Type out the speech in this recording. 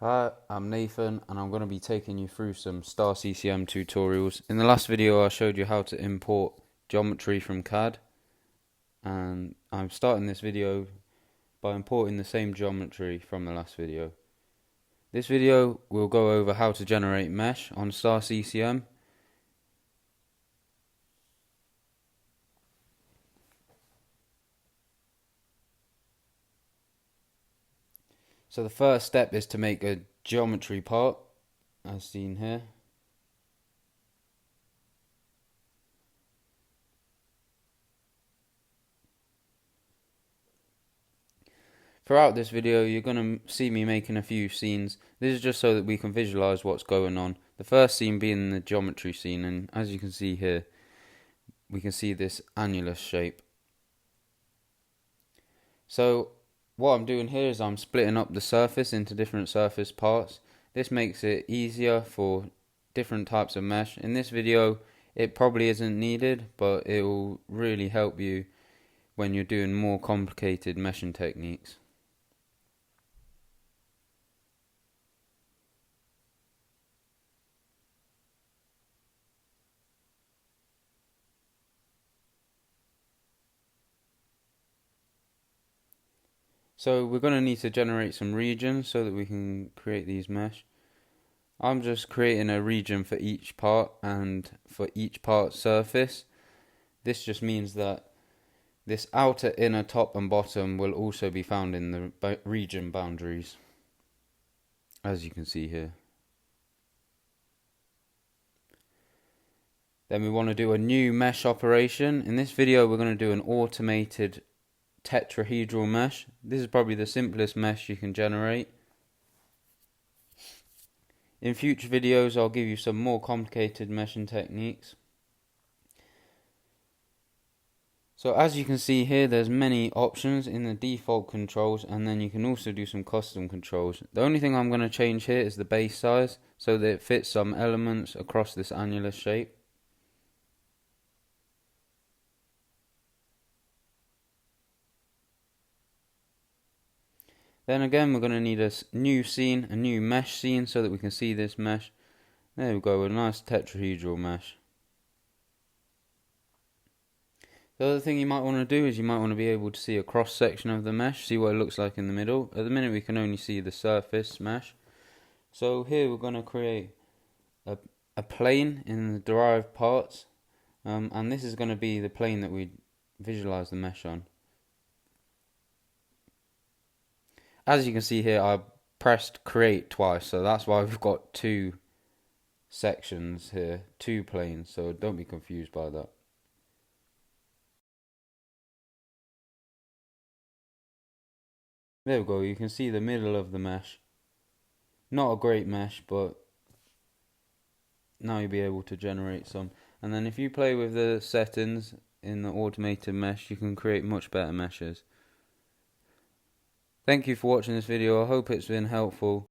Hi, I'm Nathan and I'm going to be taking you through some STAR-CCM tutorials. In the last video I showed you how to import geometry from CAD, and I'm starting this video by importing the same geometry from the last video. This video will go over how to generate mesh on STAR-CCM. So the first step is to make a geometry part, as seen here. Throughout this video you're going to see me making a few scenes. This is just so that we can visualize what's going on. The first scene being the geometry scene, and as you can see here, we can see this annulus shape. So what I'm doing here is I'm splitting up the surface into different surface parts. This makes it easier for different types of mesh. In this video it probably isn't needed, but it will really help you when you're doing more complicated meshing techniques. So we're going to need to generate some regions so that we can create these mesh. I'm just creating a region for each part and for each part surface. This just means that this outer, inner, top and bottom will also be found in the region boundaries, as you can see here. Then we want to do a new mesh operation. In this video we're going to do an automated tetrahedral mesh. This is probably the simplest mesh you can generate. In future videos I'll give you some more complicated meshing techniques. So as you can see here, there's many options in the default controls, and then you can also do some custom controls. The only thing I'm going to change here is the base size so that it fits some elements across this annulus shape. Then again we're going to need a new scene, a new mesh scene, so that we can see this mesh. There we go, a nice tetrahedral mesh. The other thing you might want to do is you might want to be able to see a cross section of the mesh, see what it looks like in the middle. At the minute we can only see the surface mesh. So here we're going to create a plane in the derived parts, and this is going to be the plane that we visualize the mesh on. As you can see here, I pressed create twice, so that's why we've got two sections here, two planes, so don't be confused by that. There we go, you can see the middle of the mesh. Not a great mesh, but now you'll be able to generate some. And then if you play with the settings in the automated mesh, you can create much better meshes. Thank you for watching this video. I hope it's been helpful.